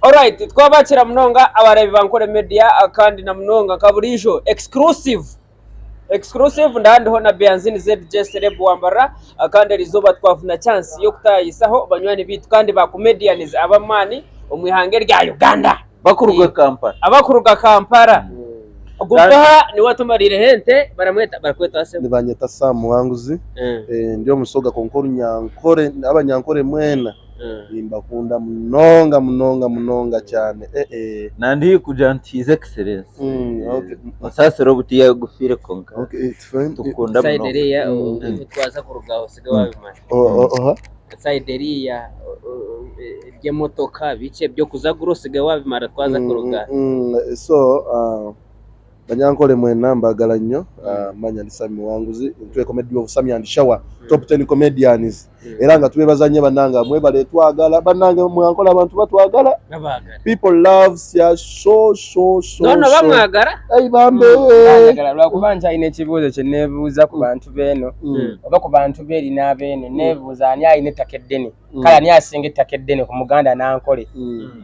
Alright, twabakira munonga abarebi bankore media kandi na munonga kaburisho exclusive ndandiho na Bianzini ZJ Celeb wambara kandi rizoba twavuna chance yo kutayisaho banywani bitu kandi ba comedians abamani umwihange rya Uganda abakuruga Kampala Gupaha ni watu marire hente barakweta ase ni banyeta Samu wanguzi ndio musoga konkuru nyankore abanyankore mwena imbakunda munonga cyane nandi kujantize excellence okay sasa robuti ya gufire konka okay it's fine tukunda Saideria twaza kurugaho siga wabimara Saideria y'imotoka bice byo kuza grosiga wabimara twaza kuruga so banyankole mwena mbagala nnyo manya ndi Sami wanguzi ntwe comedy of Sami and Shower top 10 comedians era nga tubebazanye bananga mwebale twagala bananga mwankola abantu batwagala people loves ya so no bamwagara ay bambe bagala lwakubanja ine kibuzo kye nebuuza ku bantu beno oba ku bantu beri n'abene nebuuza ani ayine takeddene kala ani asinga takeddene ku Muganda nankole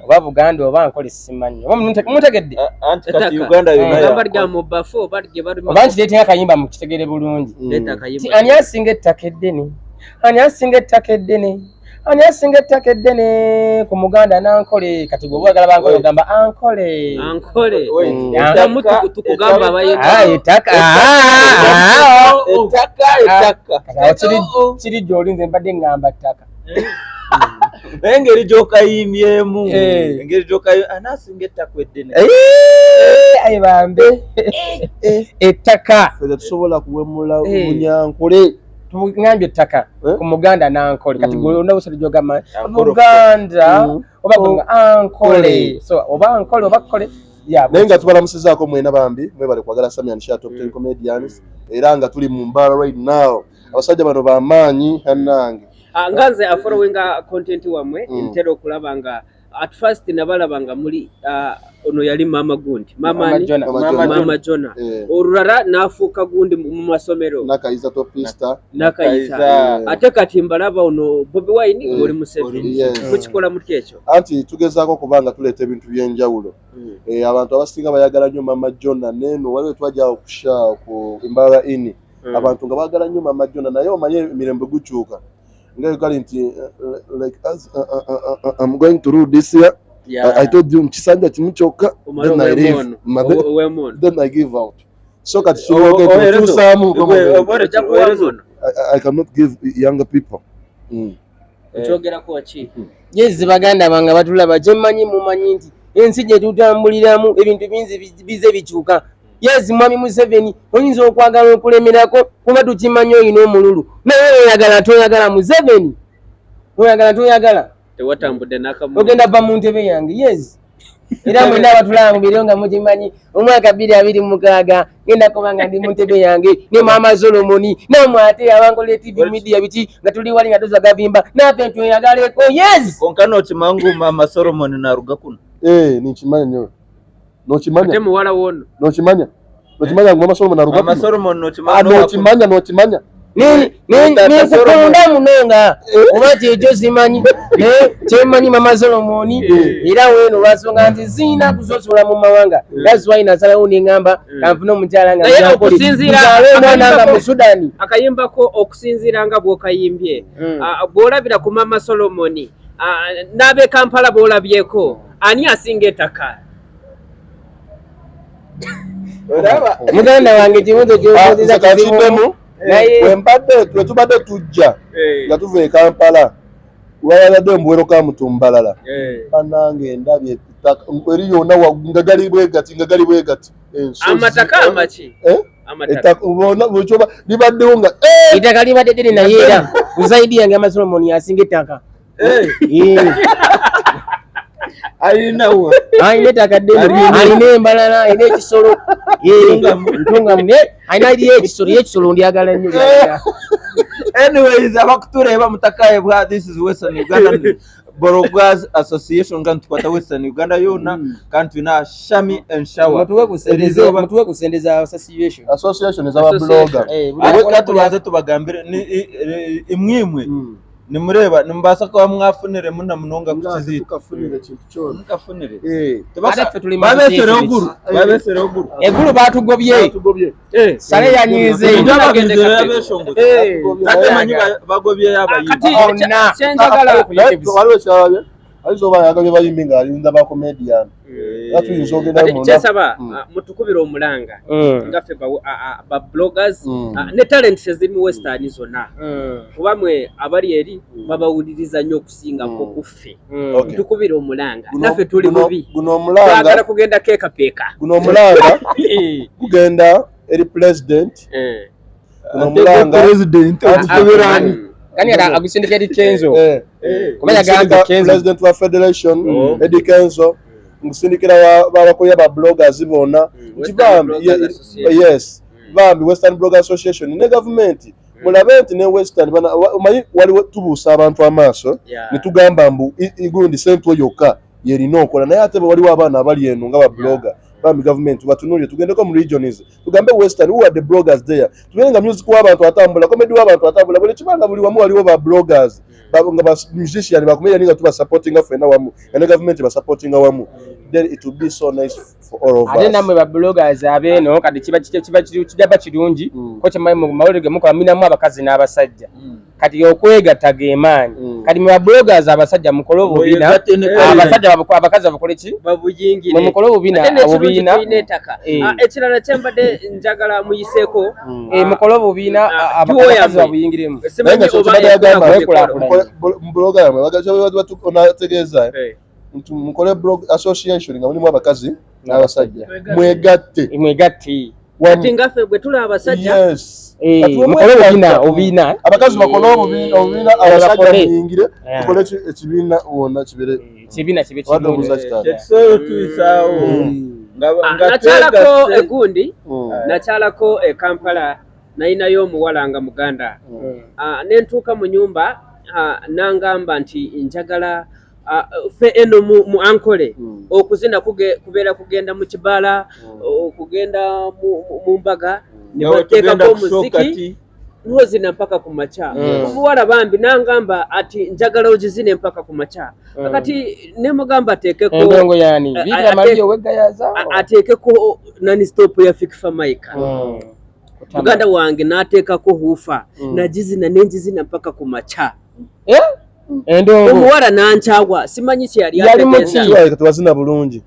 oba Buganda oba nkole simanyi oba mutegedde anti kati Uganda yona barya mu bafo barye bari obanti leeta akayimba mu kitegere bulungi leeta akayimba ani asinga takeddene ani asinga takeddene ku Muganda nankole kati gwe bwagala bankole ogamba ankole ya mutu tukugamba abayenda etaka kiri jolinze mbadde ngamba ttaka engeri jokayimyemu engeri jokayo anasinga takwedene ay bambe ettaka feza tusobola kuwemula munyankole tumugambye ettaka ku Muganda nankole kati golonda usali jogama Muganda oba gonga ankole so oba ankole oba kole nenga tubalamusizako mwena bambi mwebale kwagala Sami and Shower top 10 comedians era nga tuli mu mbara right now abasajja bano bamanyi hanange nganze afollowinga content wamwe intero kulabanga at first nabalabanga muri ono yali mama gundi mama Jona orurara nafuka gundi mu masomero nakaiza topista nakaiza ate kati mbalaba ono Bobi Wine uri Museveni mukikola mutyecho anti tugezako kubanga tuleta ebintu byenjawulo abantu abasinga bayagala nnyo mama Jona neno waliwe twaja okusha ku imbara ini abantu nga bagala nnyo mama Jona naye omanye mirembe guchuka ngai kali nti like as I'm going through this year I told you mchisanja chimuchoka then I leave then I give out so kati to Samu I cannot give younger people chogera ko chi yezi baganda banga batulaba jemanyi mumanyi nti ensi gye tutambuliramu ebintu binzi bize bichuka yezi mwami Museveni oyinza okwagala okulemerako kuba tukimanyi oyina omululu naye oyagala Museveni oyagala tewatambudde nakamu ogenda ba mu ntebe yange yezi era mwenda abatulaba mu biro nga mukimanyi omwaka 2026 ngenda kubanga ndi mu ntebe yange ne mama Solomoni namwate abankola TV media biti nga tuli wali nga toza gavimba nape ntoyagaleko yezi konkano kimangu mama Solomoni naruga kuno nikimanyi nyo nochimanya temu wala wono nochimanya ngoma Solomon naruga mama Solomon nochimanya ni kukonda munonga obati ejo zimanyi chemanyi mama Solomon era weno basonga nti zina kusosola mu mawanga that's why nasala uningamba kampuno mujala nga okusinzira mwana mu Sudani akayimba ko okusinzira nga bwokayimbye bolabira ku mama Solomon nabe Kampala bolabyeko ani asinga ettaka Muganda wange kibuzo kyoza kakidemu wembadde tubadde tujja nga tuve Kampala wayalade mbwero ka mutumbalala banange ndabye ettaka eri yonna nga gali bwegati amataka amachi ettaka ubona buchoba libaddewo nga ettaka libadde ddene naye era uzaidi yange Solomon yasinga ettaka ayinawo ettaka ddene alina embalala alina ekisolo ntunga mune alina ekisolo ndyagala nnyo anyways abakutureba mutakaye bwa this is Western Uganda Borogaz Association kandi tukwata Western Uganda yona kandi tuna Sami and Shower mutuwe kusendeza association is our blogger abwe katubaze tubagambire imwimwe nimureba nimbasa kwa mwafunire muna munonga kukizita tukafunire kintu kyona mukafunire Ate tuli babesere oguru eguru batugobye sale yanyize kati manyi bagobye yabayi waliwo kyababe alizoba yagabye bayimbi ng'alinda ba comedian atuyinza ogenda mu kyesaba mutukubira omulanga ngaffe ba bloggers ne talent ziri mu western zonna kuba mwe abali eri babawuliriza nnyo okusingako kuffe mutukubira omulanga naffe tuli bubi guno omulanga twagala kugenda keekapeeka guno omulanga kugenda eri president guno omulanga president atuberani kani agusindika eri Kenzo kumanya gamba Kenzo president wa federation Eddie Kenzo ngusindikira babakoya ba bloggers bonna kibambi yes bambi Western Blogger Association ne government mulabe nti ne Western bana waliwo tubuusa abantu amaaso nitugamba mbu igundi sente yokka yerina okola naye ate waliwo abaana abali eno nga ba blogger bambi government batunulye tugendeko mu regions tugambe Western who are the bloggers there tubenga music w'abantu atambula comedy w'abantu atambula buli kibanga buli wamu waliwo ba bloggers nga ba musician ba comedian nga tuba supporting afena wamu and government ba supporting wamu then it will be so nice for all of us ate namwe ba bloggers abeno kati kiba kirungi ko kyamaye mu mawulire mukola minamu abakazi n'abasajja kati okwegatta gemanyi kati mu ba bloggers abasajja mukolo obubina abasajja abakazi bakole ki babuyingire mukolo obubina obubina ekirala kyembadde njagala muyiseeko mukolo obubina abakazi babuyingiremu simanyi oba blogger yamwe bagategeeza mukole blog association nga mulimu abakazi n'abasajja mwegatte kati ngaffe bwe tuli abasajja mukolo obubina abakazi bakole obubina abasajja muyingire tukole ekibiina wonna kibere kibiina kibe kisoyo tuisaawo nakyalako egundi nakyalako e Kampala nayinayo omuwala nga muganda nentuuka mu nyumba nangamba nti njagala fe eno mu ankole okuzina kubeera kugenda mu kibala okugenda mu mbaga ne bateekako omuziki nozina mpaka ku makya omuwala bambi nangamba ati njagala ogizine mpaka ku makya kati nemugamba endongo yani bikira maliyo wegayaza ateekeko nani stop ya Fikifa Maika muganda wange n'ateekako huufa nagizina nenjizina mpaka ku makya endongo omuwala nankyawa simanyi kyali ategeeza tewazina bulungi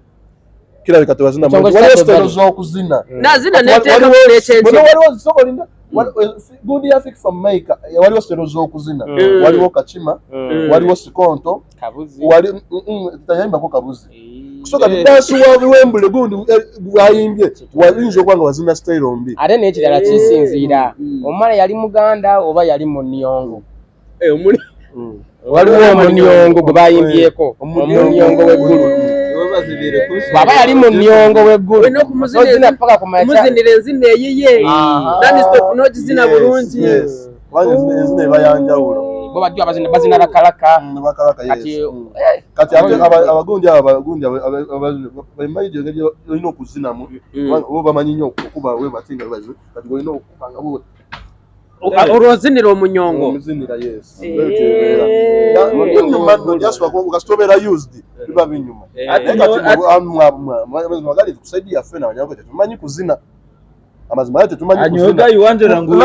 kirabika tewazina bulungi waliwo sitolo z'okuzina nazina neteeka kulekyenje waliwo zisobolinda gundi ya Fikifa Maika waliwo sitolo z'okuzina waliwo Kachima waliwo Sikonto tayayimbako Kabuzi kusoka bidansi w'Iwembule gundi bwayimbye wayinza okuba nga wazina sitayiro mbi ate n'ekirala kisinziira omwana yali Muganda oba yali Munyongo waliwo Omunyongo gwe bayimbyeko Omunyongo w'eggulu baba yali Munyongo w'eggulu nozina paka ku makya muzinira enzina eyiye nani stop nogizina bulungi enzina ebayanjawulo bo bajja bazina bakalaka kati abagundi bayimayijo ngeri olina okuzinamu bo bamanyi nnyo okuba we batinga kati olina okupanga bo olwozinira Omunyongo omuzinira yes binyuma nno jaswa ukasitobera used biba binyuma magali tukusaidia fena wanyako tumanyi kuzina amazima yote tumanyi kuzina anyoga iwandera ngo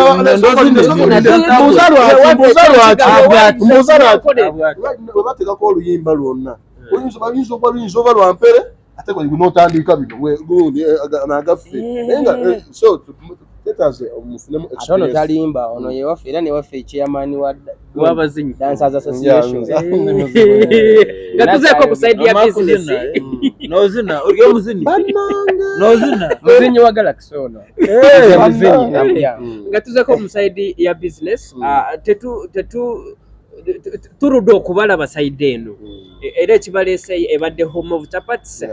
batekako oluyimba lwonna oyinza oba lwampere ate notandika bino nagaffe naye nga so tetaze omufunemu atono talimba ono yewaffe era newaffe ekyeyamaani wabazinyi Dancers Association nga tuzeeko kusaidia business nozina oli omuzinyi nozina muzinyi wa Galaxy ono nga tuzeeko musaidi ya business turudde okubalaba saidi eno era ekibaleese ebadde home of chapats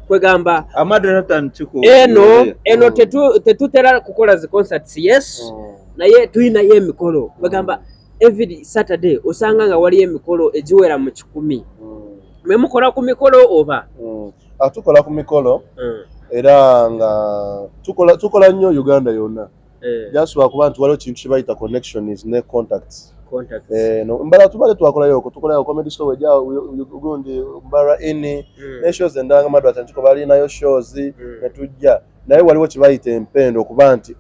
kwegamba eno tetutera kukola zi concerts yes naye tuyinayo emikolo kwegamba every Saturday osanga nga waliyo emikolo egiwera mu 100 memukola ku mikolo oba tukola ku mikolo era nga tukola nnyo Uganda yonna Jaswa kuba nti waliwo kintu kibayita connections ne contacts. Contacts. No mbala tubale twakolayo comedy show wejja ugundi mbara ini ne shows endanga madu atanchiko bali nayo shows ne tujja naye waliwo kibayita empendo okuba nti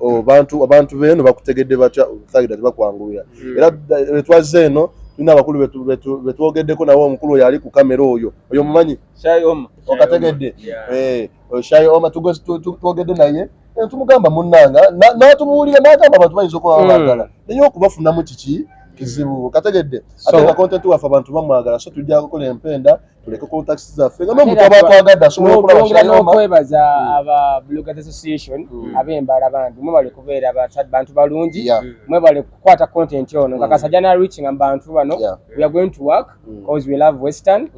abantu beno bakutegedde batya thagida tebakwangulira era twaze eno tuna abakulu betwogeddeko nawo omukulu yali ku kamera oyo mumanyi Shy Oma okategedde Shy Oma twogedde naye tumugamba munnanga n'atubuulira n'agamba abantu bayinza okuba baagala naye okubafunamu kiki kizibu kategedde ate nga content waffe abantu bamwagala so tujja kukola empenda tuleke contacts zaffe nga n'omuntu aba twagadde asobola okulaba n'okwebaza aba Bloggers Association ab'embala bantu mwe bali kubeera abantu balungi mwe bali kukwata content ono kakasajja na reaching abantu bano we are going to work because we love Western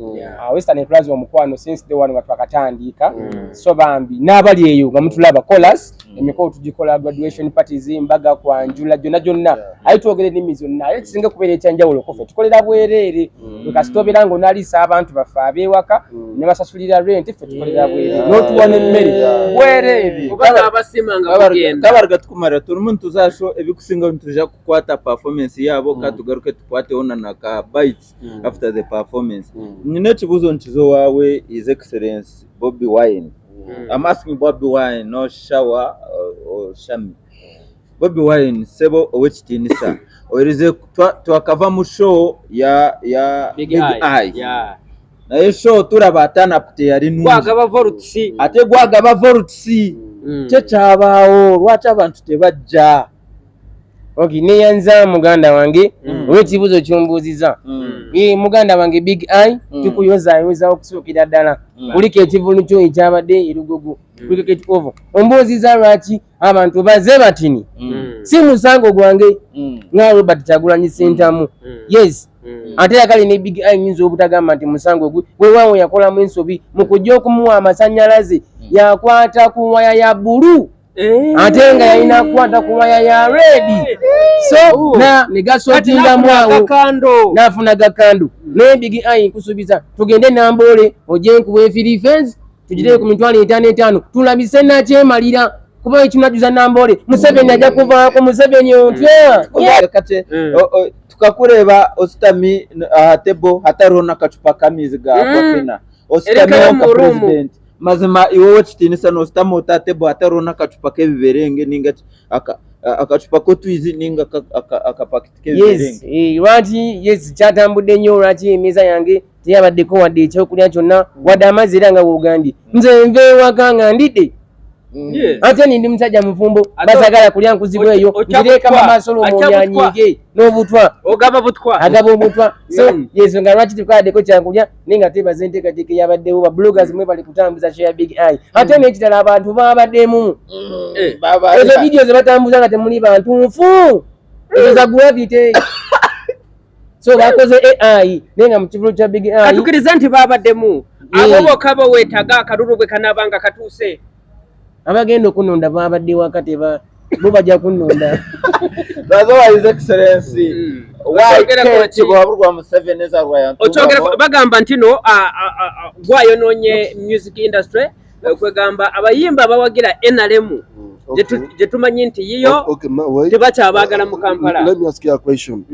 Western Plaza omukwano since the one watwakatandika so bambi n'abali eyo nga mutulaba chorus emikolo tugikola graduation parties mbaga kwanjula jonna ayitwogere n'emmi zonna ekisinga kubeera ekyanjawulo kofe tukolera bwereere kasitobera ngo nalisa abantu bafe abewaka ne basasulira rent ffe tukolera bwereere n'otuwana emmere bwereere Kubanga abasimanga kugenda tabarga tukumara turi muntu tuzasho ebikusinga tuja kukwata performance yabo katugaruke tukwate ona na ka bites after the performance nyine kibuzo nkizo wawe His Excellency Bobi Wine. I'm asking Bobi Wine, no Shawa or Shami. Bobi Wine sebo owechitinisa oirize twakava mu show ya Big Eye na show turabatana pute yari nungi gwagaba voltsi ate gwagaba voltsi kye kyabaawo lwaki abantu tebajja okay neyanza muganda wange olw'ekibuzo kyombuuziza muganda wange Big Eye tukuyoza okusookera ddala kuliko ekivulu kyo ekyabadde erugogo kuliko ekikovo ombuuziza lwaki abantu baze batini si musango gwange nga Robert Kyagulanyi Ssentamu yes ate yakali ne Big Eye nyinza obutagamba nti musango gwe weewaawo yakolamu ensobi mu kujja okumuwa amasannyalaze yakwata ku waya ya bulu ate nga yalina kukwata ku waya ya red so na negasootingamu awo n'afuna gakando naye Big Eye nkusuubiza tugende Namboole ojje nkuwa efirifensi tugireko ku mitwalo 5 tulabise nakyemalira kuba ekinajuza Namboole Museveni ajja kuvaako Museveni ontya kate tukakureba ositami tebo hatariho n'akacupa k'amizi ga Aquafina ositami ka president mazima iwowe kitinisa n'ositami otatebo hatariho n'akacupa k'ebiberenge ninga akacupa k'otwizi ninga akapakiti k'ebiberenge lwaki yes kyatambudde nnyo lwaki emeza yange teyabaddeko wadde ekyokulya kyonna wadde amazzi era nga woogambye nze nva ewaka nga ndidde ate nindi musajja mufumbo basagala kulya nkuzibu eyo ngireeka mamasolo omonyanyige n'obutwa agaba obutwa so yeso nga lwaki tukadeko kyankulya ninga tebaze enteekateeka eyabaddewo ba bloggers mwe bali kutambuza share Big Eye ate n'ekitala abantu babaddemu ezo vidiyo ze batambuza nga temuli bantu nfu ezo za gravity so bakoze AI nenga mu kivulu kya Big Eye katukiriza nti babaddemu abo bokka weetaga akalulu bwe kanaabanga katuuse abagenda okunonda babadde wakati bo bajja kunonda His Excellency waburwa Museveni ezarwa okyogera bagamba nti no gwayonoonye music industry kwegamba abayimba bawagira NRM gye tumanyi nti yiyo tebakyabaagala mu Kampala. Let me ask you a question.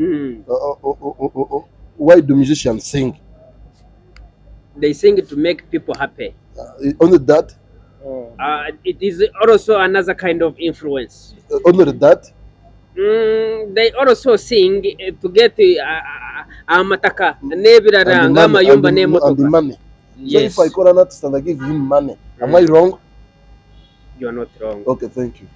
Why do musicians sing? They sing to make people happy. Only that? It is also another kind of influence. Only that? They also sing to get amataka nebirara ng'amayumba n'emotoka. And the money. Yes. So if I call an artist and I give him money, am I wrong? You are not wrong. Okay, thank you.